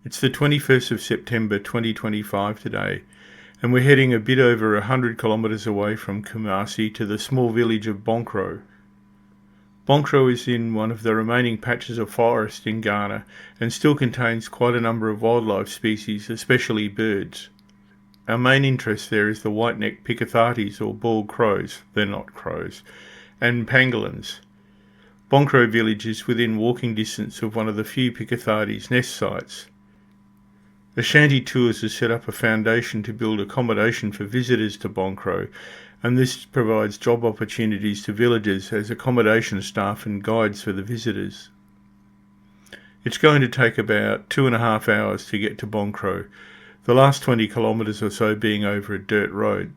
It's the 21st of September 2025 today, and we're heading a bit over 100 kilometres away from Kumasi to the small village of Bonkro. Bonkro is in one of the remaining patches of forest in Ghana and still contains quite a number of wildlife species, especially birds. Our main interest there is the White Necked Picathartes, or bald crows, they're not crows, and Pangolins. Bonkro village is within walking distance of one of the few Picathartes nest sites. Ashanti Tours has set up a foundation to build accommodation for visitors to Bonkro, and this provides job opportunities to villagers as accommodation staff and guides for the visitors. It's going to take about 2.5 hours to get to Bonkro, the last 20 kilometres or so being over a dirt road.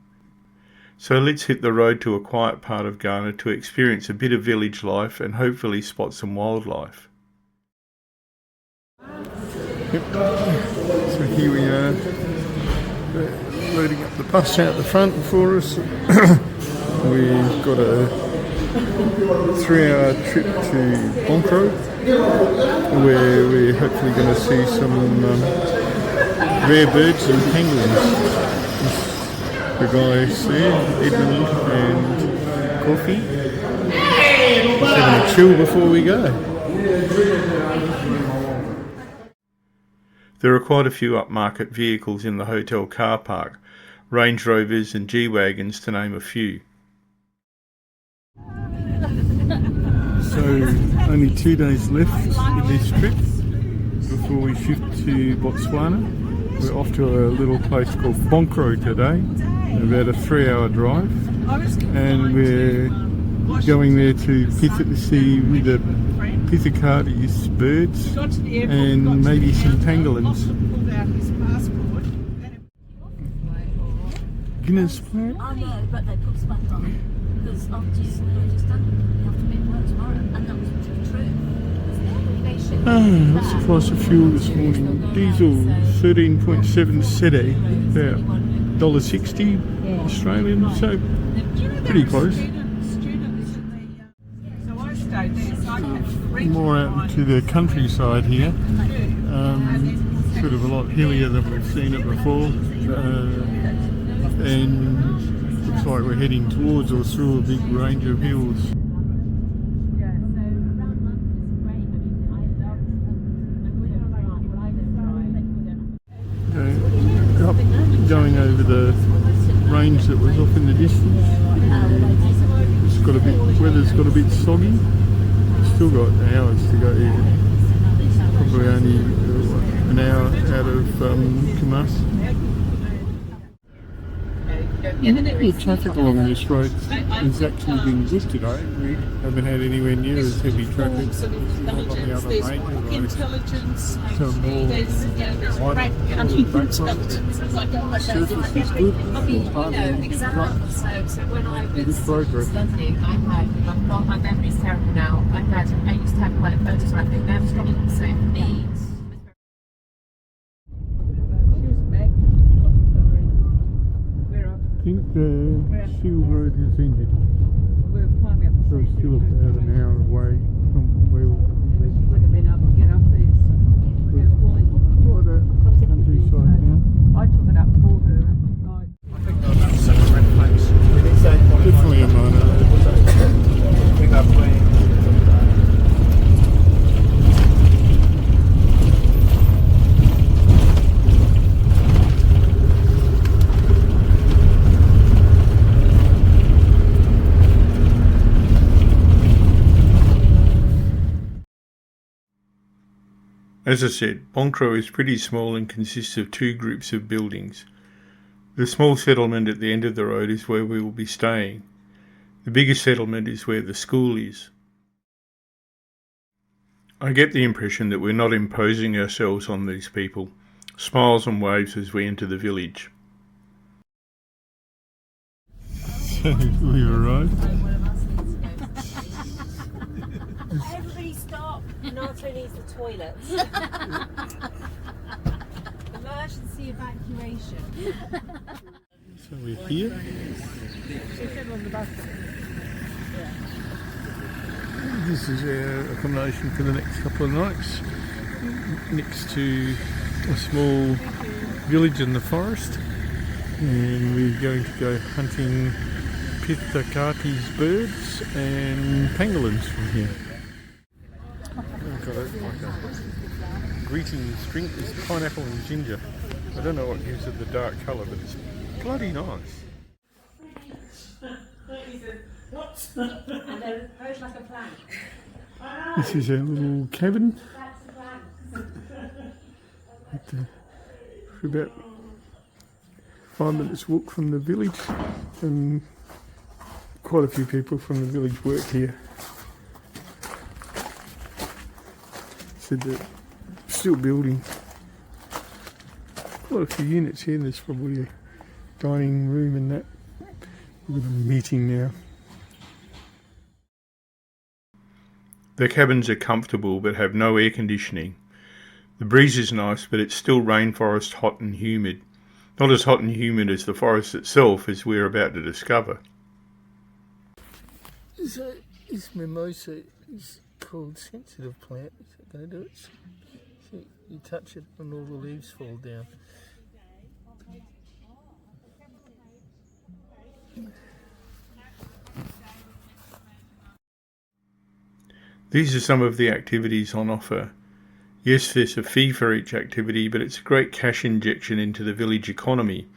So let's hit the road to a quiet part of Ghana to experience a bit of village life and hopefully spot some wildlife. So here we are, loading up the bus out the front for us. We've got a 3-hour trip to Bonkro, where we're hopefully going to see some rare birds and pangolins. The guys there, Edmund and Coffee, just having a chill before we go. There are quite a few upmarket vehicles in the hotel car park, Range Rovers and G-Wagons to name a few. So only 2 days left in this trip before we shift to Botswana. We're off to a little place called Bonkro today, about a 3-hour drive, and we're going there to see the Picathartes birds and maybe some pangolins. Guinness plant? Oh no, but they put spot on because after you just done it, you have to make work tomorrow, and that was true. What's the price of fuel this morning? Diesel 13.7 cedi, about $1.60 Australian, so pretty close. More out into the countryside here, sort of a lot hillier than we've seen it before, and looks like we're heading towards or through a big range of hills. Going over the range that was off in the distance. It's got a bit, weather's got a bit soggy. Still got hours to go here. Probably only an hour out of Kumasi. The traffic along this road has actually been good today. We haven't had anywhere near as heavy traffic as on the other major roads. So more surface is good. Good progress. My memory's terrible now. I used to have quite a photos, I think they're strong, so for me. I think the Shield Road has ended, so it's still about an hour away from where we're going. Quite a countryside now. I took it up for her. Definitely a mono. As I said, Bonkro is pretty small and consists of 2 groups of buildings. The small settlement at the end of the road is where we will be staying. The bigger settlement is where the school is. I get the impression that we're not imposing ourselves on these people. Smiles and waves as we enter the village. So we arrived. Everybody stop! Nato needs the toilets. Emergency evacuation. So we're here. This is our accommodation for the next couple of nights, next to a small village in the forest, and we're going to go hunting Picathartes birds and pangolins from here. I've got like a greetings drink. It's pineapple and ginger. I don't know what gives it the dark colour, but it's bloody nice. This is our little cabin. For about 5 minutes walk from the village, and quite a few people from the village work here. Said that still building. Quite a few units here. There's probably a dining room and that. We've got a meeting now. The cabins are comfortable but have no air conditioning. The breeze is nice, but it's still rainforest hot and humid. Not as hot and humid as the forest itself, as we're about to discover. So this mimosa is called sensitive plant. Is that going to do it? So you touch it and all the leaves fall down. These are some of the activities on offer. Yes, there's a fee for each activity, but it's a great cash injection into the village economy.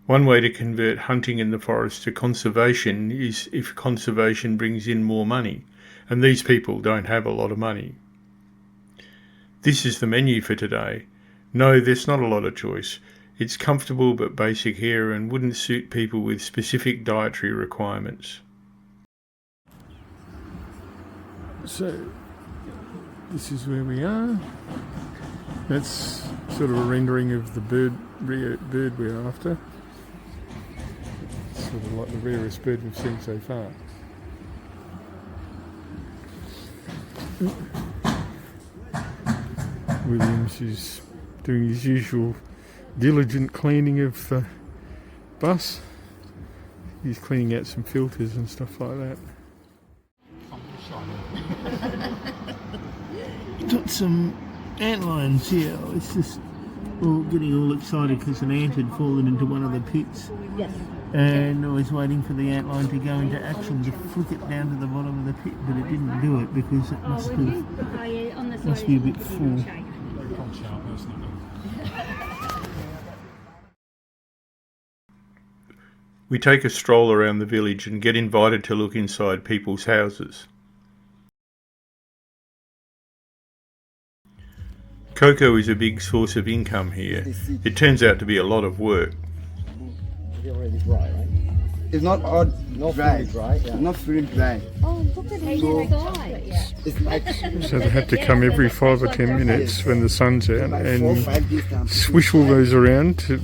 One way to convert hunting in the forest to conservation is if conservation brings in more money, and these people don't have a lot of money. This is the menu for today. No, there's not a lot of choice. It's comfortable but basic here and wouldn't suit people with specific dietary requirements. So this is where we are. That's sort of a rendering of the bird we're after. It's sort of like the rarest bird we've seen so far. Williams is doing his usual diligent cleaning of the bus. He's cleaning out some filters and stuff like that. Got some antlions here. It's just getting all excited because an ant had fallen into one of the pits. Yes. And I was waiting for the antline to go into action to flick it down to the bottom of the pit, but it didn't do it because it must be a bit full. We take a stroll around the village and get invited to look inside people's houses. Cocoa is a big source of income here. It turns out to be a lot of work. It's not all dry. Not fully dry. Oh, look at it. It's like So they have to come every 5 or 10 minutes when the sun's out and swish all those around to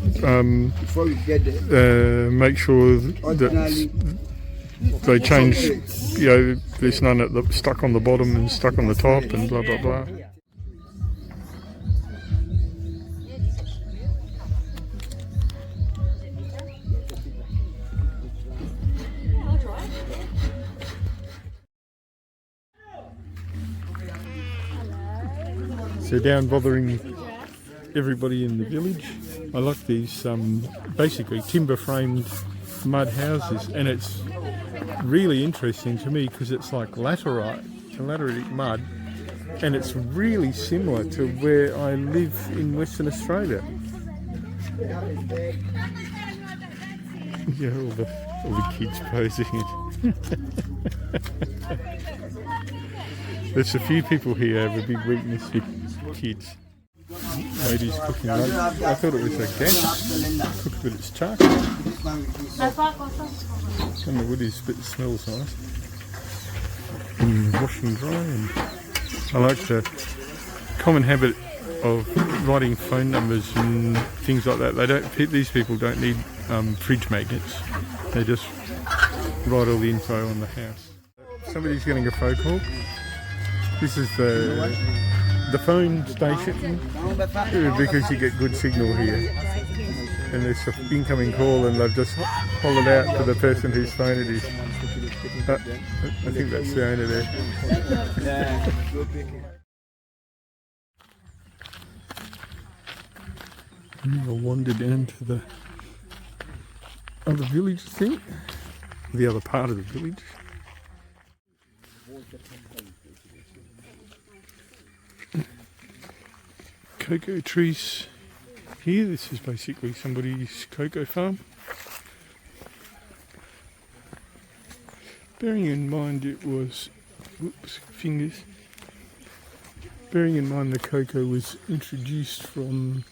before we get there. make sure that they change, you know, there's none stuck on the bottom and stuck on the top and blah blah blah. So down bothering everybody in the village. I like these basically timber framed mud houses, and it's really interesting to me because it's like lateritic mud, and it's really similar to where I live in Western Australia. Yeah, all the kids posing it. There's a few people here have a big weakness for kids. Ladies cooking lunch. I thought it was a gas cook, but it's charcoal. And the wood is, but it smells nice. And wash and dry. And I like the common habit of writing phone numbers and things like that. These people don't need fridge magnets. They just write all the info on the house. Somebody's getting a phone call. This is the phone station because you get good signal here. And there's an incoming call and they've just hollered out to the person whose phone it is. I think that's the owner there. And then we'll wander down to the other village, I think. The other part of the village. Cocoa trees here. This is basically somebody's cocoa farm. Bearing in mind it was, bearing in mind the cocoa was introduced from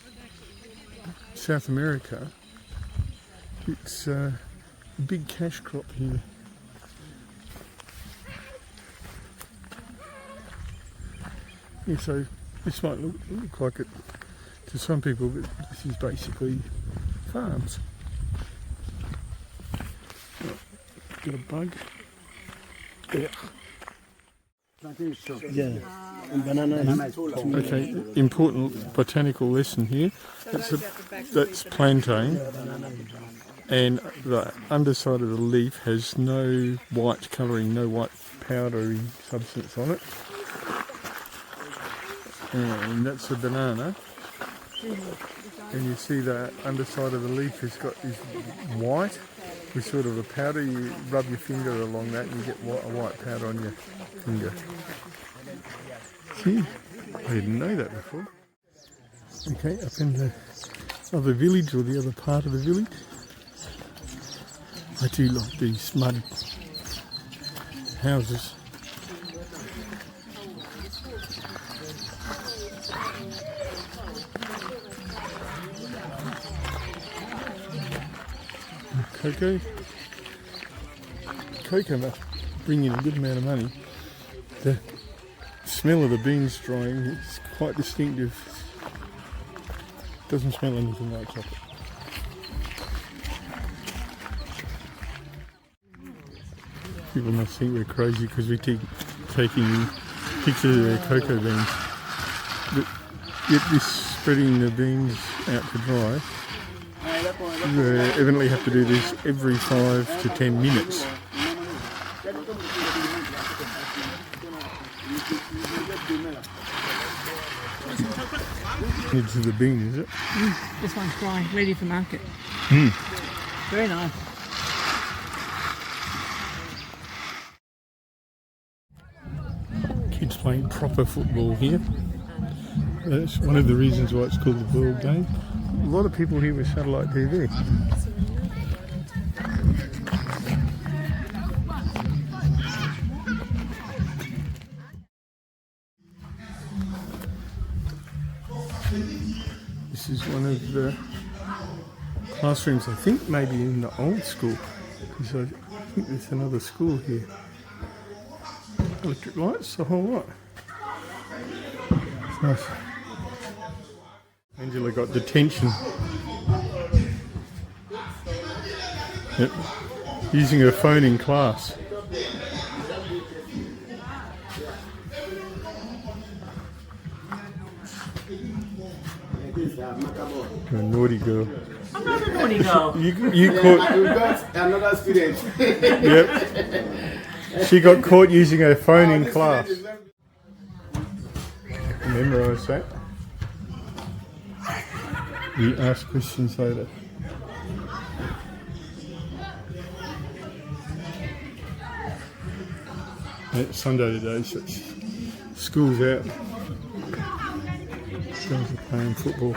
South America, it's a big cash crop here. Yeah, so this might look like it to some people, but this is basically farms. Oh, got a bug. Yeah. Yeah. And banana. Okay, important botanical lesson here. That's plantain, and the underside of the leaf has no white colouring, no white powdery substance on it. And that's a banana. And you see the underside of the leaf has got is white with sort of a powder. You rub your finger along that and you get a white powder on your finger. See, I didn't know that before. Okay, up in the other village, or the other part of the village. I do like these mud houses. Cocoa must bring in a good amount of money. The smell of the beans drying is quite distinctive. Doesn't smell anything like chocolate. People must think we're crazy because we keep taking pictures of their cocoa beans. But yet this spreading the beans out to dry, you evidently have to do this every 5 to 10 minutes. Into the bean, is it? This one's dry, ready for market. Very nice. Kids playing proper football here. That's one of the reasons why it's called the World Game. A lot of people here with satellite TV. This is one of the classrooms, I think maybe in the old school, because I think there's another school here. Electric lights, the whole lot. It's nice. Angela got detention. Yep. Using her phone in class. You're a naughty girl. I'm not a naughty girl. You caught. You got another student. Yep. She got caught using her phone in class. Memorise that. You ask questions later. It's Sunday today, so school's out. Girls are playing football.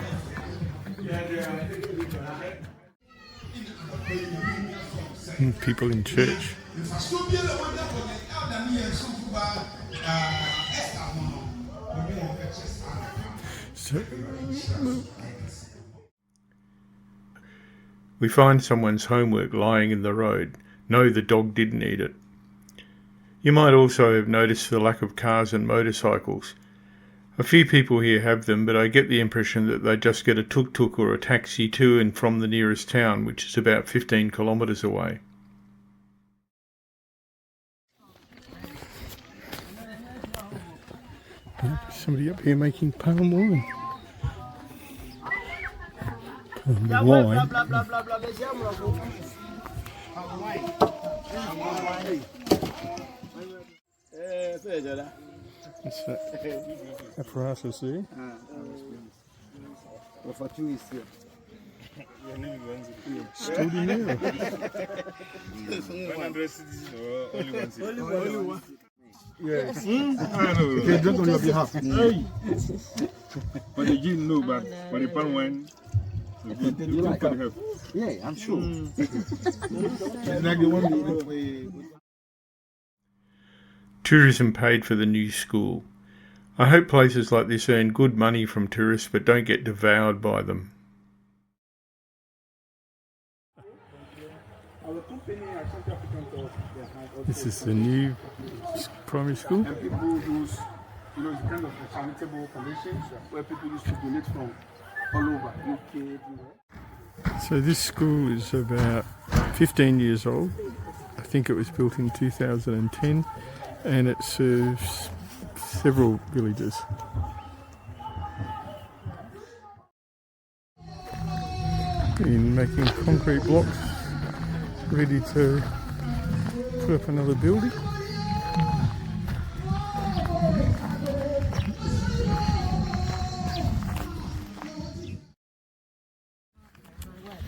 And people in church. So, We find someone's homework lying in the road. No, the dog didn't eat it. You might also have noticed the lack of cars and motorcycles. A few people here have them, but I get the impression that they just get a tuk-tuk or a taxi to and from the nearest town, which is about 15 kilometres away. somebody up here making palm wine. Palm wine. What's that apparatus there? For 2 weeks here. Stored in there? Yes. They drink on your behalf. But they didn't know, but the palm wine, you like help. Yeah, I'm sure. It's like the one Tourism paid for the new school. I hope places like this earn good money from tourists but don't get devoured by them. This is the new primary school. And people use, it's kind of a charitable foundation where people used to donate from all over UK, everywhere. So this school is about 15 years old. I think it was built in 2010 and it serves several villages. In making concrete blocks ready to put up another building.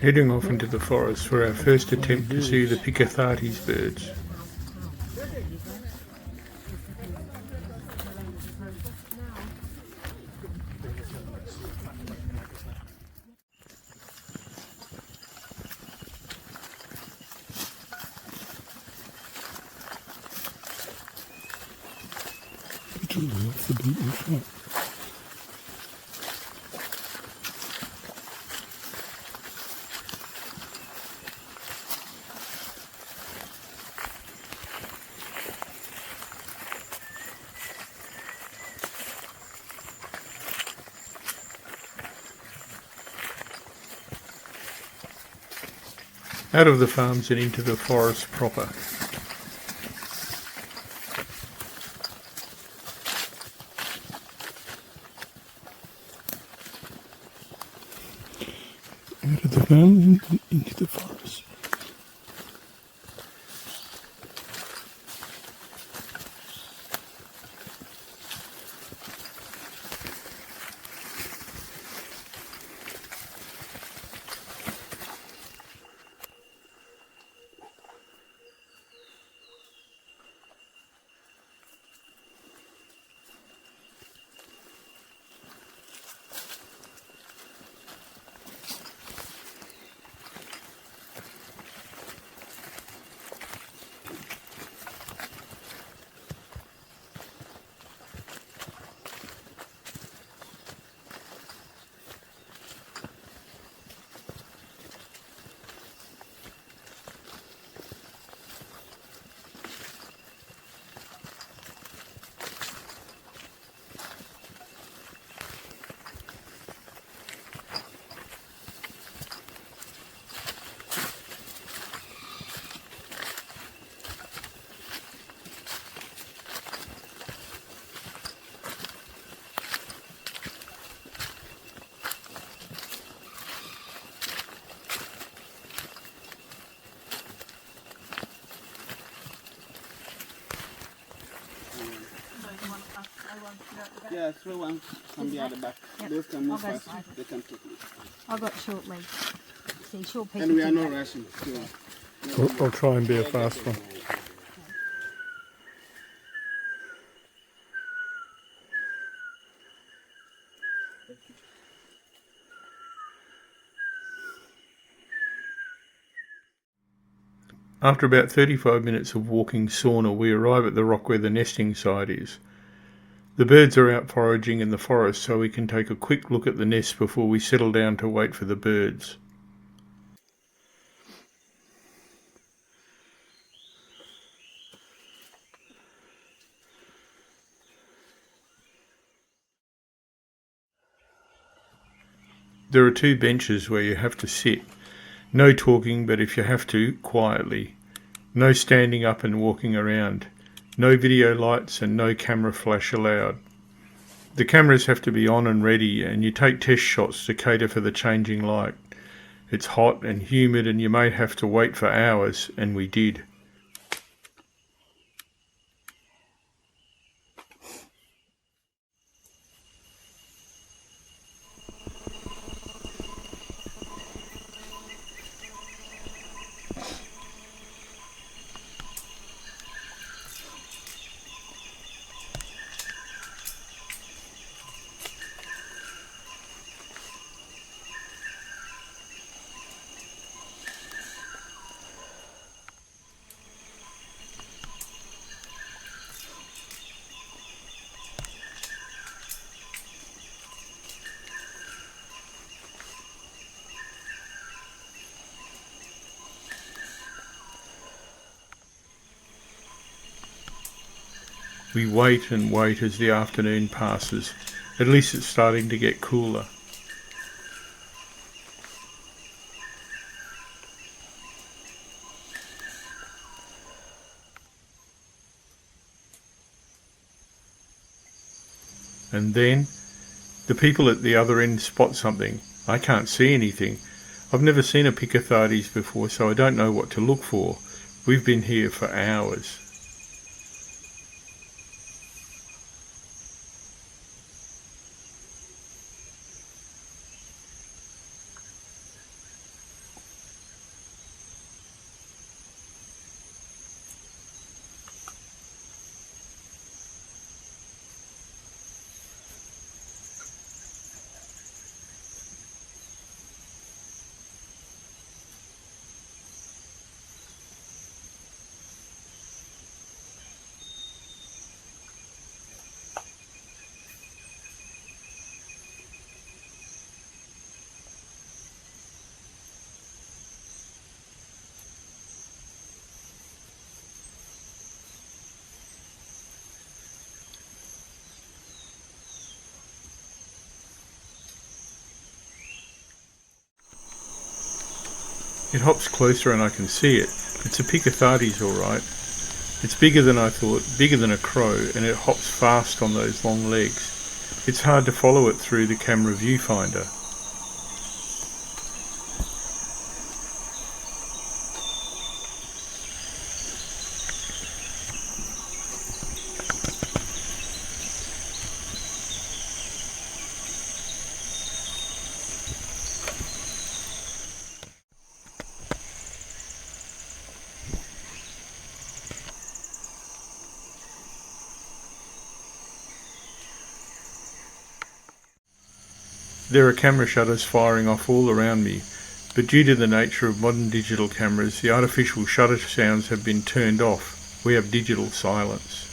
Heading off into the forest for our first attempt to see the Picathartes birds. Off the beaten track. Out of the farms and into the forest proper. Out of the farm and into the forest. Yeah, throw one can be at the back. Yep. Those can move I'll go fast. They can take it. I've got short legs. See, short people. And we are do not that. rushing. So. I'll try and be a fast one. After about 35 minutes of walking sauna, we arrive at the rock where the nesting site is. The birds are out foraging in the forest, so we can take a quick look at the nest before we settle down to wait for the birds. There are 2 benches where you have to sit. No talking, but if you have to, quietly. No standing up and walking around. No video lights and no camera flash allowed. The cameras have to be on and ready, and you take test shots to cater for the changing light. It's hot and humid and you may have to wait for hours, and we did. We wait and wait as the afternoon passes. At least it's starting to get cooler. And then the people at the other end spot something. I can't see anything. I've never seen a Picathartes before, so I don't know what to look for. We've been here for hours. It hops closer and I can see it. It's a Picathartes alright. It's bigger than I thought, bigger than a crow, and it hops fast on those long legs. It's hard to follow it through the camera viewfinder. There are camera shutters firing off all around me, but due to the nature of modern digital cameras, the artificial shutter sounds have been turned off. We have digital silence.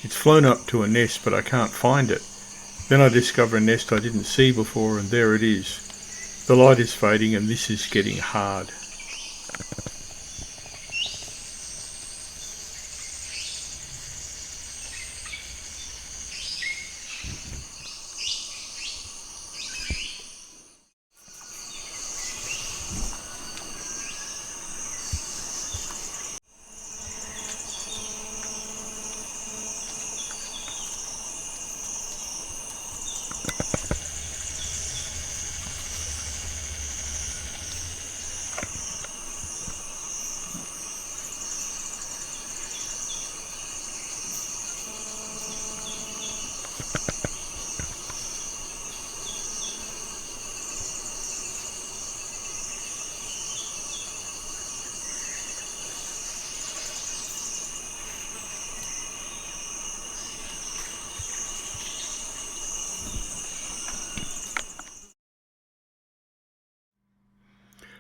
It's flown up to a nest, but I can't find it. Then I discover a nest I didn't see before, and there it is. The light is fading and this is getting hard.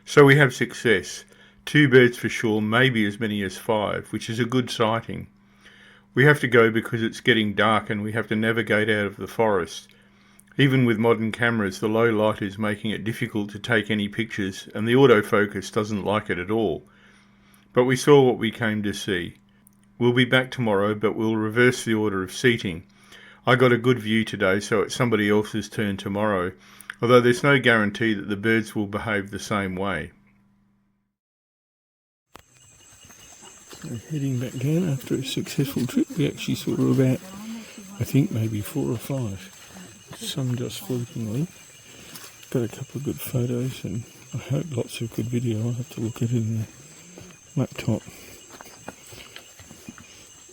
So we have success. 2 birds for sure, maybe as many as 5, which is a good sighting. We have to go because it's getting dark and we have to navigate out of the forest. Even with modern cameras, the low light is making it difficult to take any pictures, and the autofocus doesn't like it at all. but we saw what we came to see. We'll be back tomorrow, but we'll reverse the order of seating. I got a good view today, so it's somebody else's turn tomorrow, although there's no guarantee that the birds will behave the same way. So heading back down after a successful trip. We actually saw about, I think maybe 4 or 5. Some just fleetingly. Got a couple of good photos and I hope lots of good video. I'll have to look at it in the laptop.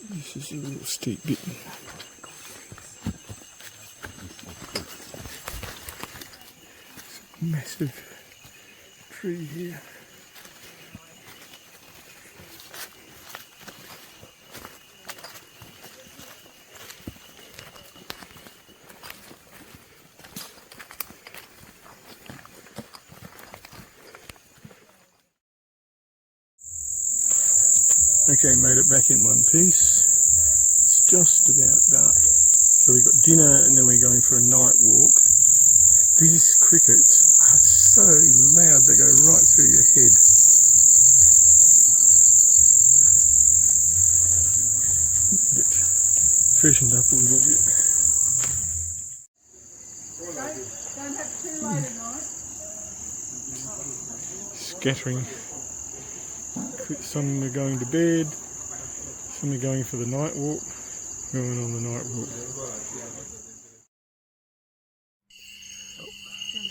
This is a little steep bit. Massive tree here. Okay, made it back in one piece. It's just about dark. So we've got dinner and then we're going for a night walk. These crickets are so loud, they go right through your head. Get freshened up a little bit. Scattering. Some are going to bed, some are going for the night walk, going on the night walk.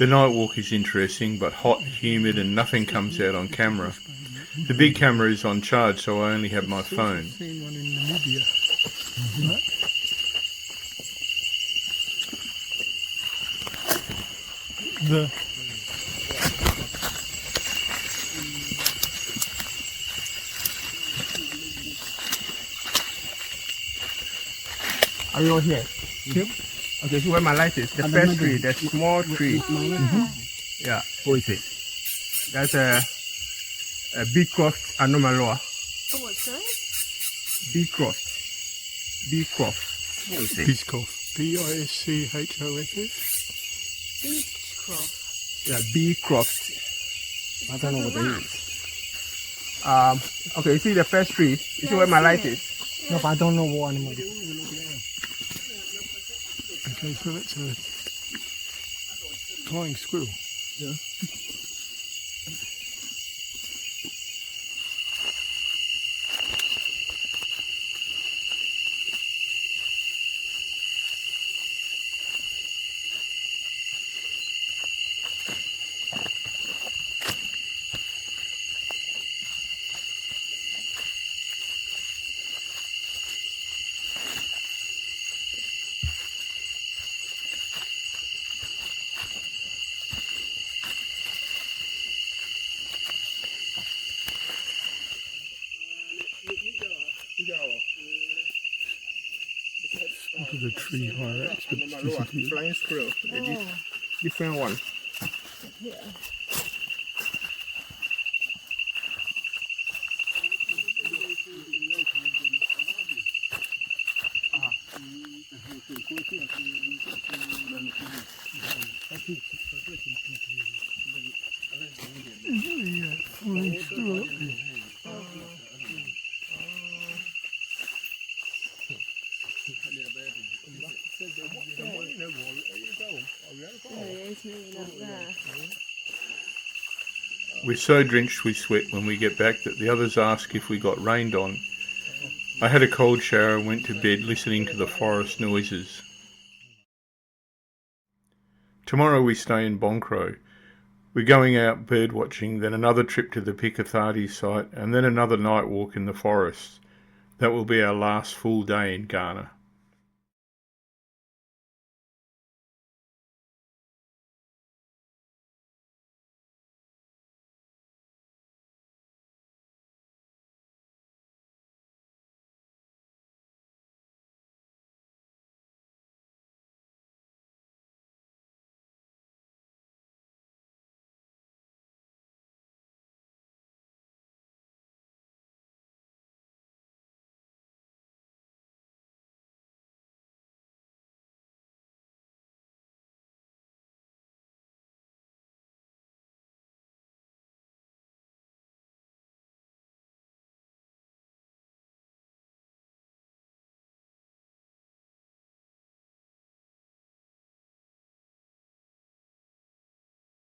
The night walk is interesting, but hot, humid, and nothing comes out on camera. The big camera is on charge, so I only have my phone. I've seen one in Namibia. Are you all here? Yep. Okay, so where my light is, the first tree, the small tree. Yeah, what is it? That's a big croft anomaloa. Oh, what's that? Big croft. Big croft. What is it? Piscoff. Pischoff. Beechcroft. Yeah, big croft. I don't know what that is. Okay, you see the first tree? You see where my light is? No, but I don't know what animal it is. Okay, so that's a flying squirrel. Yeah. Look at the tree hyrax, but it's disappeared. Flying squirrel. Different one. Flying squirrel up there. We're so drenched with sweat when we get back that the others ask if we got rained on. I had a cold shower and went to bed listening to the forest noises. Tomorrow we stay in Bonkro. We're going out bird watching, then another trip to the Picathartes site, and then another night walk in the forest. That will be our last full day in Ghana.